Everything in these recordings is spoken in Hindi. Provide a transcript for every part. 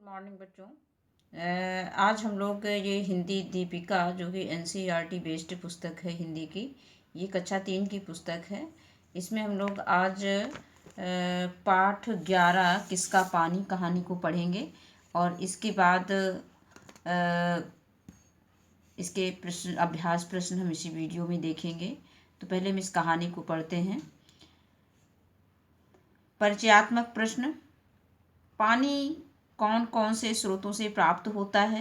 मॉर्निंग बच्चों। आज हम लोग ये हिंदी दीपिका जो कि एनसीईआरटी बेस्ड पुस्तक है हिंदी की, ये कक्षा 3 की पुस्तक है। इसमें हम लोग आज पाठ 11 किसका पानी कहानी को पढ़ेंगे और इसके बाद इसके प्रश्न अभ्यास प्रश्न हम इसी वीडियो में देखेंगे। तो पहले हम इस कहानी को पढ़ते हैं। परिचयात्मक प्रश्न। पानी कौन कौन से स्रोतों से प्राप्त होता है?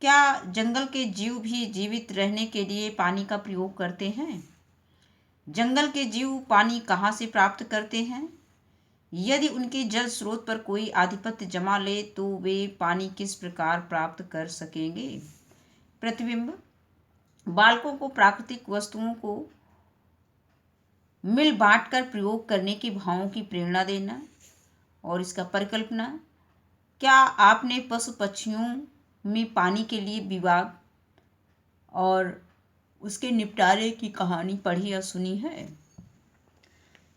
क्या जंगल के जीव भी जीवित रहने के लिए पानी का प्रयोग करते हैं? जंगल के जीव पानी कहाँ से प्राप्त करते हैं? यदि उनके जल स्रोत पर कोई आधिपत्य जमा ले तो वे पानी किस प्रकार प्राप्त कर सकेंगे? प्रतिबिंब। बालकों को प्राकृतिक वस्तुओं को मिल बांट कर प्रयोग करने की भावों की प्रेरणा देना। और इसका परिकल्पना। क्या आपने पशु पक्षियों में पानी के लिए विवाद और उसके निपटारे की कहानी पढ़ी या सुनी है?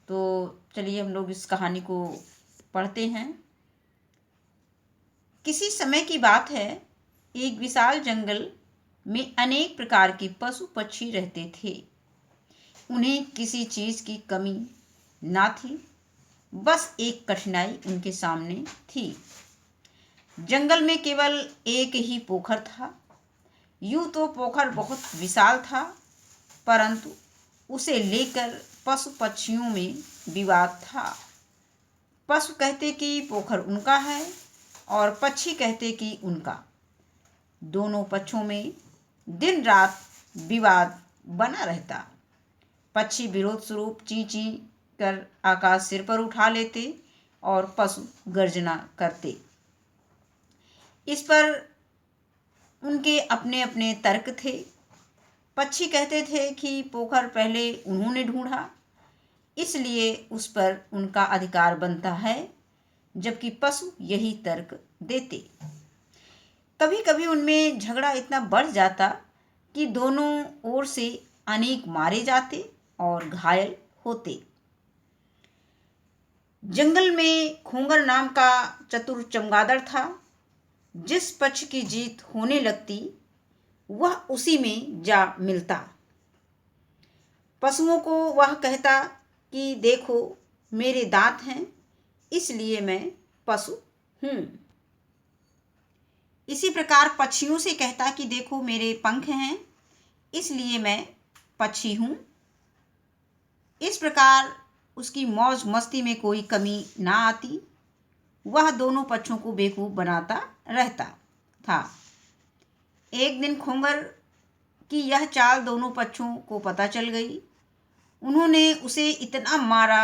तो चलिए हम लोग इस कहानी को पढ़ते हैं। किसी समय की बात है, एक विशाल जंगल में अनेक प्रकार के पशु पक्षी रहते थे। उन्हें किसी चीज़ की कमी ना थी, बस एक कठिनाई उनके सामने थी। जंगल में केवल एक ही पोखर था। यूं तो पोखर बहुत विशाल था, परंतु उसे लेकर पशु पक्षियों में विवाद था। पशु कहते कि पोखर उनका है और पक्षी कहते कि उनका। दोनों पक्षों में दिन रात विवाद बना रहता। पक्षी विरोध स्वरूप ची ची कर आकाश सिर पर उठा लेते और पशु गर्जना करते। इस पर उनके अपने अपने तर्क थे। पक्षी कहते थे कि पोखर पहले उन्होंने ढूंढा, इसलिए उस पर उनका अधिकार बनता है, जबकि पशु यही तर्क देते। कभी कभी उनमें झगड़ा इतना बढ़ जाता कि दोनों ओर से अनेक मारे जाते और घायल होते। जंगल में खोंगर नाम का चतुर चमगादड़ था। जिस पक्ष की जीत होने लगती वह उसी में जा मिलता। पशुओं को वह कहता कि देखो मेरे दांत हैं, इसलिए मैं पशु हूँ। इसी प्रकार पक्षियों से कहता कि देखो मेरे पंख हैं, इसलिए मैं पक्षी हूँ। इस प्रकार उसकी मौज मस्ती में कोई कमी ना आती। वह दोनों पक्षों को बेवकूफ़ बनाता रहता था। एक दिन खोंगर की यह चाल दोनों पक्षों को पता चल गई। उन्होंने उसे इतना मारा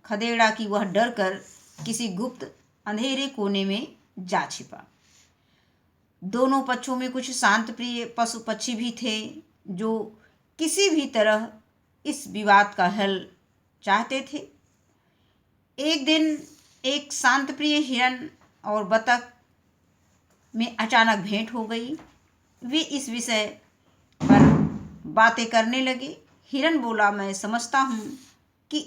खदेड़ा कि वह डर कर किसी गुप्त अंधेरे कोने में जा छिपा। दोनों पक्षों में कुछ शांत प्रिय पशु पक्षी भी थे जो किसी भी तरह इस विवाद का हल चाहते थे। एक दिन एक शांत प्रिय हिरन और बतख में अचानक भेंट हो गई। वे इस विषय पर बातें करने लगे। हिरन बोला, मैं समझता हूँ कि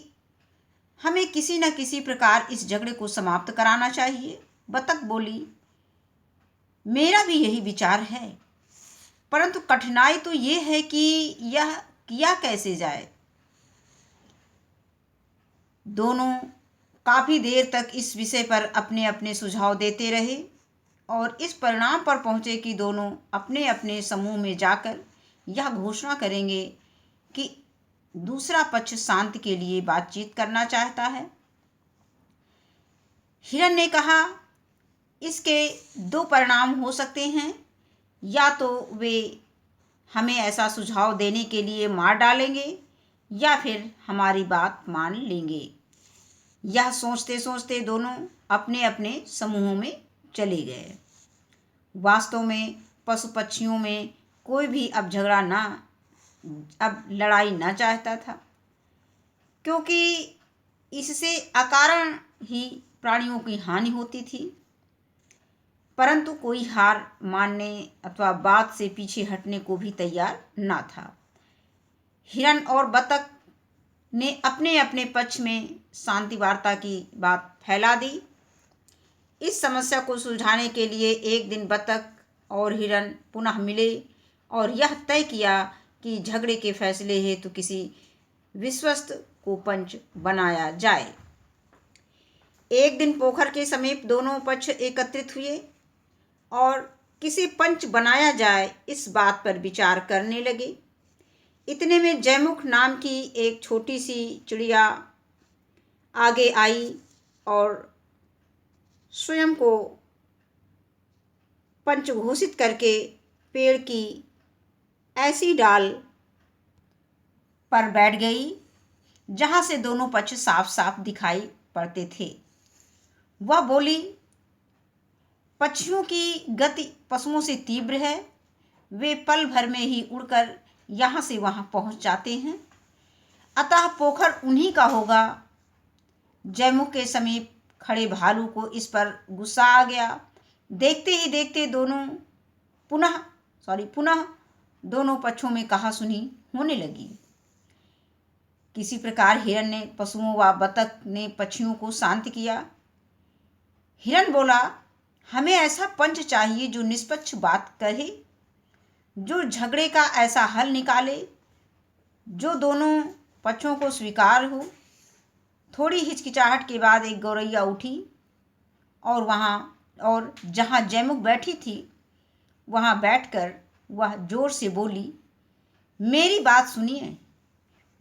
हमें किसी न किसी प्रकार इस झगड़े को समाप्त कराना चाहिए। बतख बोली, मेरा भी यही विचार है, परंतु कठिनाई तो ये है कि यह किया कैसे जाए। दोनों काफ़ी देर तक इस विषय पर अपने अपने सुझाव देते रहे और इस परिणाम पर पहुँचे कि दोनों अपने अपने समूह में जाकर यह घोषणा करेंगे कि दूसरा पक्ष शांति के लिए बातचीत करना चाहता है। हिरन ने कहा, इसके दो परिणाम हो सकते हैं। या तो वे हमें ऐसा सुझाव देने के लिए मार डालेंगे या फिर हमारी बात मान लेंगे। यह सोचते सोचते दोनों अपने अपने समूहों में चले गए। वास्तव में पशु पक्षियों में कोई भी अब लड़ाई ना चाहता था, क्योंकि इससे अकारण ही प्राणियों की हानि होती थी। परंतु कोई हार मानने अथवा बात से पीछे हटने को भी तैयार ना था। हिरन और बतख ने अपने अपने पक्ष में शांति वार्ता की बात फैला दी। इस समस्या को सुलझाने के लिए एक दिन बतख और हिरन पुनः मिले और यह तय किया कि झगड़े के फैसले हेतु किसी विश्वस्त को पंच बनाया जाए। एक दिन पोखर के समीप दोनों पक्ष एकत्रित हुए और किसी पंच बनाया जाए इस बात पर विचार करने लगे। इतने में जयमुख नाम की एक छोटी सी चिड़िया आगे आई और स्वयं को पंच घोषित करके पेड़ की ऐसी डाल पर बैठ गई जहां से दोनों पक्ष साफ साफ दिखाई पड़ते थे। वह बोली, पक्षियों की गति पशुओं से तीव्र है, वे पल भर में ही उड़कर यहाँ से वहाँ पहुँच जाते हैं, अतः पोखर उन्हीं का होगा। जयमुख के समीप खड़े भालू को इस पर गुस्सा आ गया। देखते ही देखते पुनः दोनों पक्षों में कहासुनी होने लगी। किसी प्रकार हिरन ने पशुओं व बतख ने पक्षियों को शांत किया। हिरन बोला, हमें ऐसा पंच चाहिए जो निष्पक्ष बात कहे, जो झगड़े का ऐसा हल निकाले जो दोनों पक्षों को स्वीकार हो। थोड़ी हिचकिचाहट के बाद एक गौरैया उठी और जहाँ जयमुख बैठी थी वहाँ बैठकर वह जोर से बोली, मेरी बात सुनिए,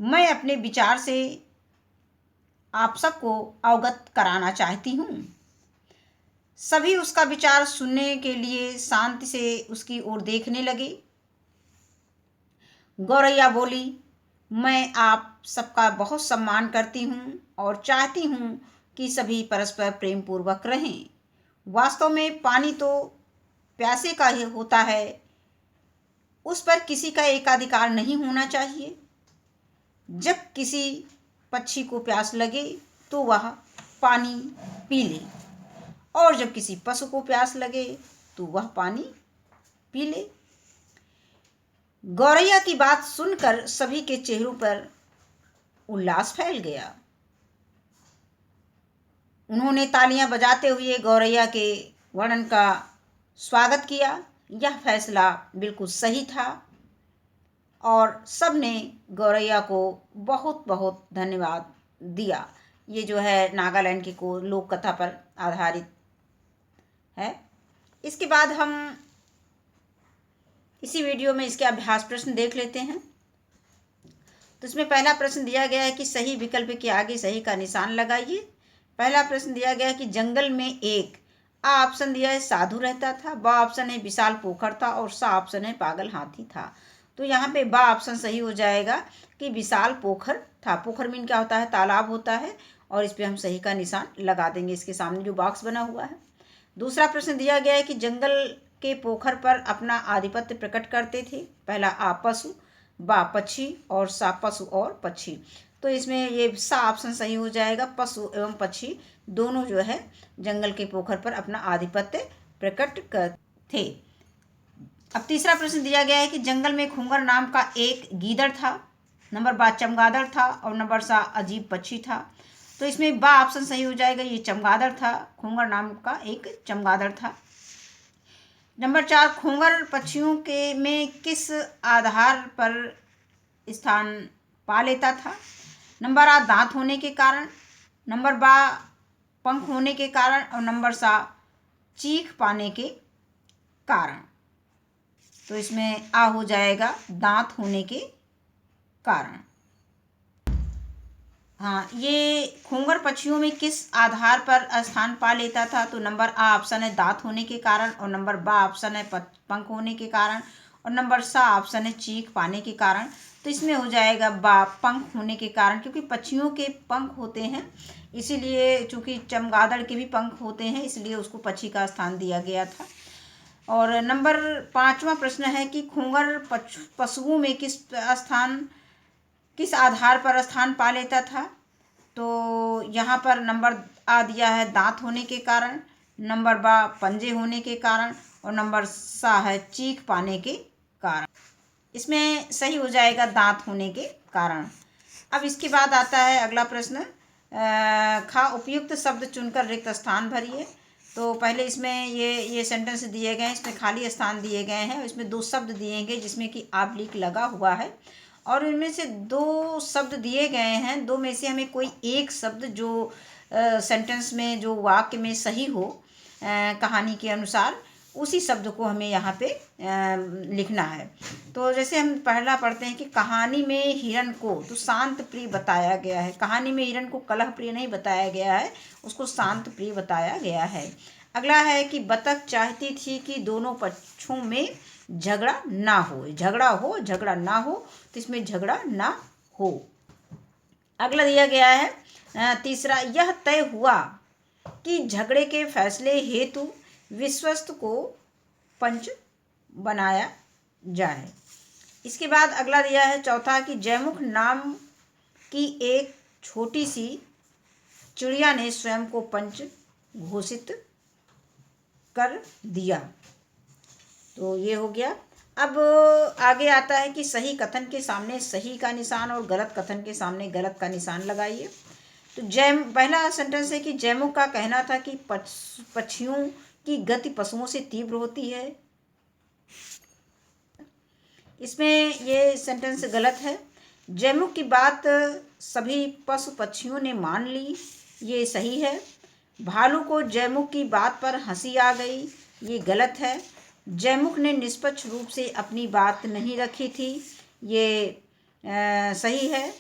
मैं अपने विचार से आप सबको अवगत कराना चाहती हूँ। सभी उसका विचार सुनने के लिए शांति से उसकी ओर देखने लगे। गौरैया बोली, मैं आप सबका बहुत सम्मान करती हूँ और चाहती हूँ कि सभी परस्पर प्रेम पूर्वक रहें। वास्तव में पानी तो प्यासे का ही होता है, उस पर किसी का एकाधिकार नहीं होना चाहिए। जब किसी पक्षी को प्यास लगे तो वह पानी पी ले और जब किसी पशु को प्यास लगे तो वह पानी पी ले। गौरैया की बात सुनकर सभी के चेहरों पर उल्लास फैल गया। उन्होंने तालियां बजाते हुए गौरैया के वर्णन का स्वागत किया। यह फैसला बिल्कुल सही था और सबने गौरैया को बहुत बहुत धन्यवाद दिया। ये जो है नागालैंड की को लोक कथा पर आधारित है। इसके बाद हम इसी वीडियो में इसके अभ्यास प्रश्न देख लेते हैं। तो इसमें पहला प्रश्न दिया गया है कि सही विकल्प के आगे सही का निशान लगाइए। पहला प्रश्न दिया गया है कि जंगल में एक आ ऑप्शन दिया है साधु रहता था, बा ऑप्शन है विशाल पोखर था और सा ऑप्शन है पागल हाथी था। तो यहाँ पे बा ऑप्शन सही हो जाएगा कि विशाल पोखर था। पोखर मीन क्या होता है, तालाब होता है, और इस पर हम सही का निशान लगा देंगे इसके सामने जो बॉक्स बना हुआ है। दूसरा प्रश्न दिया गया है कि जंगल के पोखर पर अपना आधिपत्य प्रकट करते थे। पहला आ पशु, बा पक्षी और सा पशु और पक्षी। तो इसमें ये सा ऑप्शन सही हो जाएगा, पशु एवं पक्षी दोनों जो है जंगल के पोखर पर अपना आधिपत्य प्रकट करते थे। अब तीसरा प्रश्न दिया गया है कि जंगल में खूंगर नाम का एक गीदड़ था, नंबर बा चमगादड़ था और नंबर सा अजीब पक्षी था। तो इसमें बा ऑप्शन सही हो जाएगा, ये चमगादड़ था, खूंगर नाम का एक चमगादड़ था। नंबर 4, खूंगर पक्षियों के में किस आधार पर स्थान पा लेता था। नंबर आ दांत होने के कारण, नंबर बा पंख होने के कारण और नंबर सा चीख पाने के कारण। तो इसमें आ हो जाएगा दांत होने के कारण। हाँ, ये खूंगर पक्षियों में किस आधार पर स्थान पा लेता था। तो नंबर आ ऑप्शन है दांत होने के कारण और नंबर बा ऑप्शन है पंख होने के कारण और नंबर सा ऑप्शन है चीख पाने के कारण। तो इसमें हो जाएगा बा पंख होने के कारण, क्योंकि पक्षियों के पंख होते हैं, इसीलिए चूंकि चमगादड़ के भी पंख होते हैं इसलिए उसको पक्षी का स्थान दिया गया था। और नंबर 5वां प्रश्न है कि खूंगर पशुओं में किस आधार पर स्थान पा लेता था। तो यहाँ पर नंबर आ दिया है दांत होने के कारण, नंबर बा पंजे होने के कारण और नंबर सा है चीख पाने के कारण। इसमें सही हो जाएगा दांत होने के कारण। अब इसके बाद आता है अगला प्रश्न, खा उपयुक्त शब्द चुनकर रिक्त स्थान भरिए। तो पहले इसमें ये सेंटेंस दिए गए हैं, इसमें खाली स्थान दिए गए हैं, इसमें 2 शब्द दिए गए जिसमें कि ऑब्लिक लगा हुआ है, और इनमें से 2 शब्द दिए गए हैं, 2 में से हमें कोई एक शब्द जो सेंटेंस में, जो वाक्य में सही हो कहानी के अनुसार, उसी शब्द को हमें यहाँ पे लिखना है। तो जैसे हम पहला पढ़ते हैं कि कहानी में हिरण को तो शांत प्रिय बताया गया है। कहानी में हिरण को कलह प्रिय नहीं बताया गया है, उसको शांत प्रिय बताया गया है। अगला है कि बतख चाहती थी कि दोनों पक्षों में झगड़ा ना हो, झगड़ा ना हो, तो इसमें झगड़ा ना हो। अगला दिया गया है तीसरा, यह तय हुआ कि झगड़े के फैसले हेतु विश्वस्त को पंच बनाया जाए। इसके बाद अगला दिया है चौथा कि जयमुख नाम की एक छोटी सी चिड़िया ने स्वयं को पंच घोषित कर दिया। तो ये हो गया। अब आगे आता है कि सही कथन के सामने सही का निशान और गलत कथन के सामने गलत का निशान लगाइए। तो पहला सेंटेंस है कि जयमुख का कहना था कि पक्षियों की गति पशुओं से तीव्र होती है। इसमें ये सेंटेंस गलत है। जयमुख की बात सभी पशु पक्षियों ने मान ली, ये सही है। भालू को जयमुख की बात पर हंसी आ गई, ये गलत है। जयमुख ने निष्पक्ष रूप से अपनी बात नहीं रखी थी, ये सही है,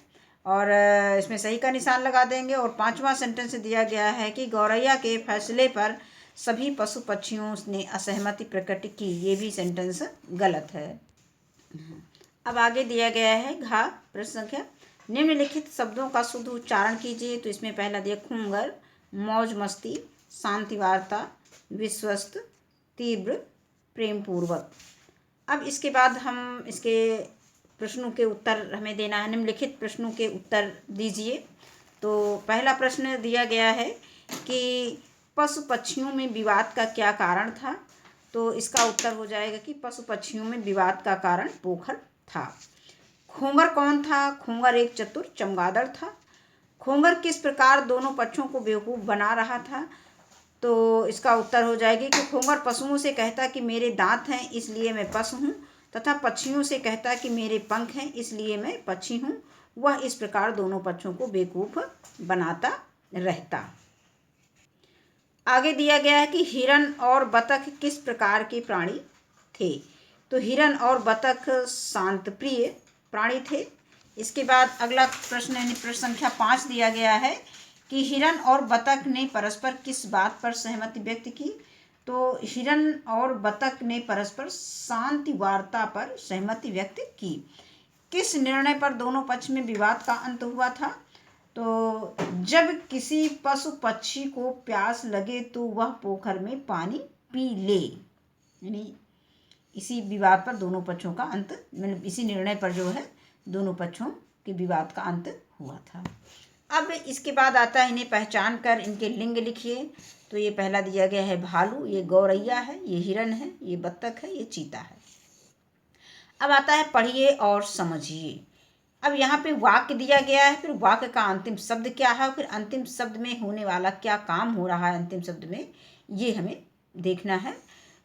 और इसमें सही का निशान लगा देंगे। और 5वां सेंटेंस दिया गया है कि गौरैया के फैसले पर सभी पशु पक्षियों ने असहमति प्रकट की, ये भी सेंटेंस गलत है। अब आगे दिया गया है घ प्रश्न संख्या, निम्नलिखित शब्दों का शुद्ध उच्चारण कीजिए। तो इसमें पहला दिया खूंगर, मौज मस्ती, शांति वार्ता, विश्वस्त, तीव्र, प्रेम पूर्वक। अब इसके बाद हम इसके प्रश्नों के उत्तर हमें देना है। निम्नलिखित प्रश्नों के उत्तर दीजिए। तो पहला प्रश्न दिया गया है कि पशु पक्षियों में विवाद का क्या कारण था। तो इसका उत्तर हो जाएगा कि पशु पक्षियों में विवाद का कारण पोखर था। खोंगर कौन था? खोंगर एक चतुर चमगादड़ था। खोंगर किस प्रकार दोनों पक्षों को बेवकूफ़ बना रहा था। तो इसका उत्तर हो जाएगी कि खोंगर पशुओं से कहता कि मेरे दांत हैं इसलिए मैं पशु हूँ, तथा पक्षियों से कहता कि मेरे पंख हैं इसलिए मैं पक्षी हूँ। वह इस प्रकार दोनों पक्षों को बेवकूफ़ बनाता रहता। आगे दिया गया है कि हिरण और बतख किस प्रकार के प्राणी थे। तो हिरण और बतख शांत प्रिय प्राणी थे। इसके बाद अगला प्रश्न यानी प्रश्न संख्या 5 दिया गया है कि हिरण और बतख ने परस्पर किस बात पर सहमति व्यक्त की। तो हिरण और बतख ने परस्पर शांति वार्ता पर सहमति व्यक्त की। किस निर्णय पर दोनों पक्ष में विवाद का अंत हुआ था। तो जब किसी पशु पक्षी को प्यास लगे तो वह पोखर में पानी पी ले, यानी इसी विवाद पर दोनों पक्षों का अंत, मतलब इसी निर्णय पर जो है दोनों पक्षों के विवाद का अंत हुआ था। अब इसके बाद आता है इन्हें पहचान कर इनके लिंग लिखिए। तो ये पहला दिया गया है भालू, ये गौरैया है, ये हिरण है, ये बत्तख है, ये चीता है। अब आता है पढ़िए और समझिए। अब यहाँ पे वाक्य दिया गया है, फिर वाक्य का अंतिम शब्द क्या है, फिर अंतिम शब्द में होने वाला क्या काम हो रहा है अंतिम शब्द में, ये हमें देखना है।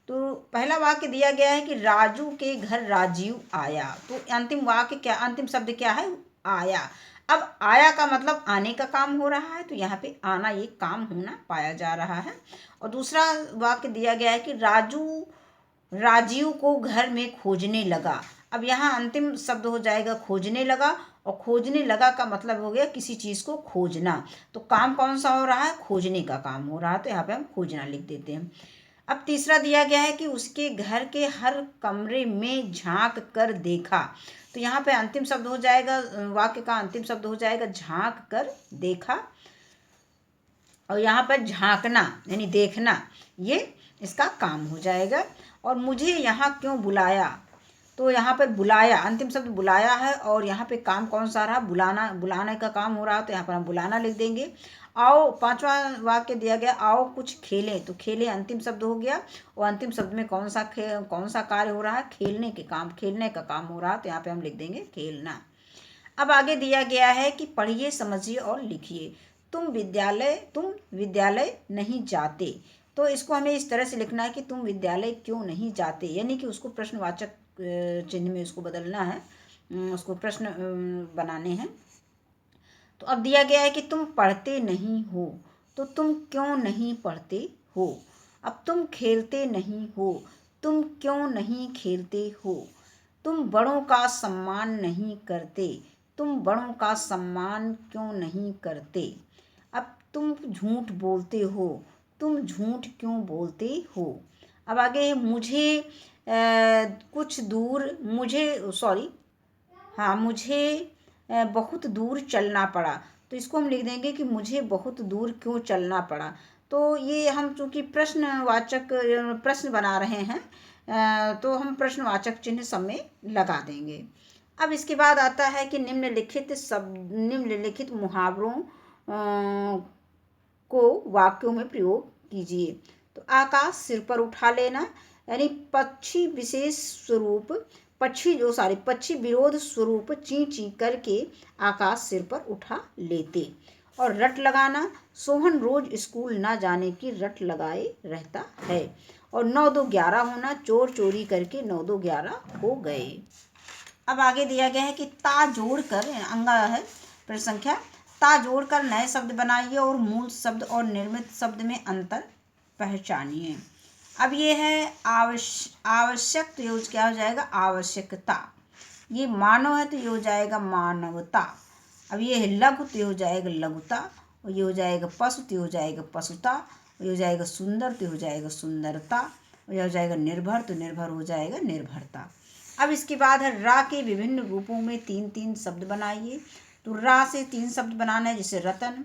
तो पहला वाक्य दिया गया है कि राजू के घर राजीव आया। तो अंतिम वाक्य क्या, अंतिम शब्द क्या है, आया। अब आया का मतलब आने का काम हो रहा है, तो यहाँ पे आना ये काम होना पाया जा रहा है। और दूसरा वाक्य दिया गया है कि राजू राजीव को घर में खोजने लगा। अब यहाँ अंतिम शब्द हो जाएगा खोजने लगा, और खोजने लगा का मतलब हो गया किसी चीज़ को खोजना। तो काम कौन सा हो रहा है, खोजने का काम हो रहा है, तो यहाँ पे हम खोजना लिख देते हैं। अब तीसरा दिया गया है कि उसके घर के हर कमरे में झांक कर देखा। तो यहाँ पे अंतिम शब्द हो जाएगा, वाक्य का अंतिम शब्द हो जाएगा झांक कर देखा। और यहाँ पर झांकना यानी देखना, ये इसका काम हो जाएगा। और मुझे यहाँ क्यों बुलाया। तो यहाँ पर बुलाया, अंतिम शब्द बुलाया है, और यहाँ पे काम कौन सा रहा, बुलाना, बुलाने का काम हो रहा, तो यहाँ पर हम बुलाना लिख देंगे। आओ, 5वां वाक्य दिया गया, आओ कुछ खेलें। तो खेले अंतिम शब्द हो गया, और अंतिम शब्द में कौन सा कार्य हो रहा है, खेलने का काम हो रहा है, तो यहाँ पे हम लिख देंगे खेलना। अब आगे दिया गया है कि पढ़िए, समझिए और लिखिए। तुम विद्यालय नहीं जाते। तो इसको हमें इस तरह से लिखना है कि तुम विद्यालय क्यों नहीं जाते, यानी कि उसको प्रश्नवाचक चिन्ह में उसको बदलना है, उसको प्रश्न बनाने हैं। तो अब दिया गया है कि तुम पढ़ते नहीं हो, तो तुम क्यों नहीं पढ़ते हो। अब तुम खेलते नहीं हो, तुम क्यों नहीं खेलते हो। तुम बड़ों का सम्मान नहीं करते, तुम बड़ों का सम्मान क्यों नहीं करते। अब तुम झूठ बोलते हो, तुम झूठ क्यों बोलते हो। अब आगे है मुझे कुछ दूर मुझे बहुत दूर चलना पड़ा। तो इसको हम लिख देंगे कि मुझे बहुत दूर क्यों चलना पड़ा। तो ये हम चूँकि प्रश्न बना रहे हैं, तो हम प्रश्नवाचक चिन्ह सब में लगा देंगे। अब इसके बाद आता है कि निम्नलिखित मुहावरों को वाक्यों में प्रयोग कीजिए। तो आकाश सिर पर उठा लेना, यानी पक्षी विरोध स्वरूप ची ची करके आकाश सिर पर उठा लेते। और रट लगाना, सोहन रोज स्कूल ना जाने की रट लगाए रहता है। और 9 2 11 होना, चोर चोरी करके 9 2 11 हो गए। अब आगे दिया गया है कि ता जोड़कर, अंगा है प्रश्न संख्या, ता जोड़कर नए शब्द बनाइए और मूल शब्द और निर्मित शब्द में अंतर पहचानिए। अब ये है आवश्यक, तो ये क्या हो जाएगा, आवश्यकता। ये मानव है तो ये हो जाएगा मानवता। अब ये है लघु तो ये हो जाएगा लघुता, और ये हो जाएगा पशु तो ये हो जाएगा पशुता, और ये हो जाएगा सुंदर तो ये हो जाएगा सुंदरता, और ये हो जाएगा निर्भर तो निर्भर हो जाएगा निर्भरता। अब इसके बाद है रा के विभिन्न रूपों में 3-3 शब्द बनाइए। तो रा से 3 शब्द बनाना है, जैसे रतन।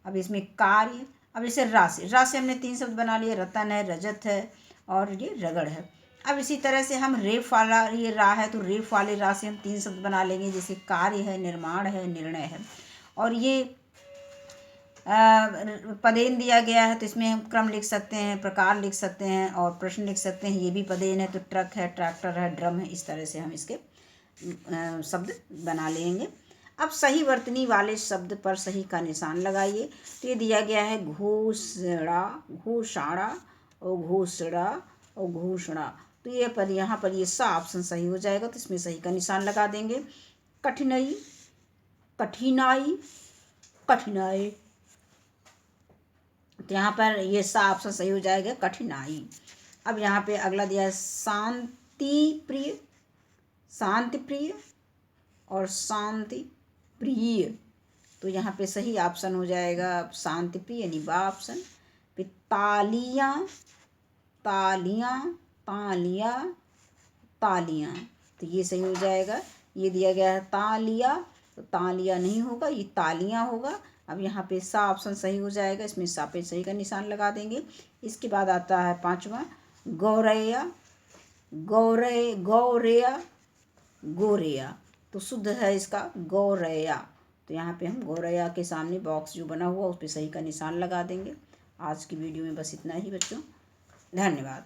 अब इसमें कार्य, अब जैसे रा से हमने 3 शब्द बना लिए, रतन है, रजत है और ये रगड़ है। अब इसी तरह से हम रेफ वाला ये रा है, तो रेफ वाले रा से हम 3 शब्द बना लेंगे, जैसे कार्य है, निर्माण है, निर्णय है। और ये पदेन दिया गया है, तो इसमें हम क्रम लिख सकते हैं, प्रकार लिख सकते हैं और प्रश्न लिख सकते हैं। ये भी पदेन है, तो ट्रक है, ट्रैक्टर है, ड्रम है। इस तरह से हम इसके शब्द बना लेंगे। अब सही वर्तनी वाले शब्द पर सही का निशान लगाइए। तो ये दिया गया है घोषणा, घोषणा और घोषणा और घोषणा। तो ये पर यहाँ पर ये सा ऑप्शन सही हो जाएगा, तो इसमें सही का निशान लगा देंगे। कठिनाई, कठिनाई, कठिनाई, तो यहाँ पर ये सा ऑप्शन सही हो जाएगा, कठिनाई। अब यहाँ पे अगला दिया है शांति प्रिय, शांति प्रिय और शांति प्रिय। तो यहाँ पे सही ऑप्शन हो जाएगा शांति प्रिय, यानी बा ऑप्शन। फिर तालियाँ, तालियाँ, तालियाँ, तालियाँ, तो ये सही हो जाएगा। ये दिया गया है तालिया, तो तालिया नहीं होगा, ये तालियाँ होगा। अब यहाँ पे सा ऑप्शन सही हो जाएगा, इसमें सा पे सही का निशान लगा देंगे। इसके बाद आता है 5वां गौरैया, गौरैया, गोरैया। तो शुद्ध है इसका गौरैया। तो यहाँ पे हम गौरैया के सामने बॉक्स जो बना हुआ उस पर सही का निशान लगा देंगे। आज की वीडियो में बस इतना ही बच्चों, धन्यवाद।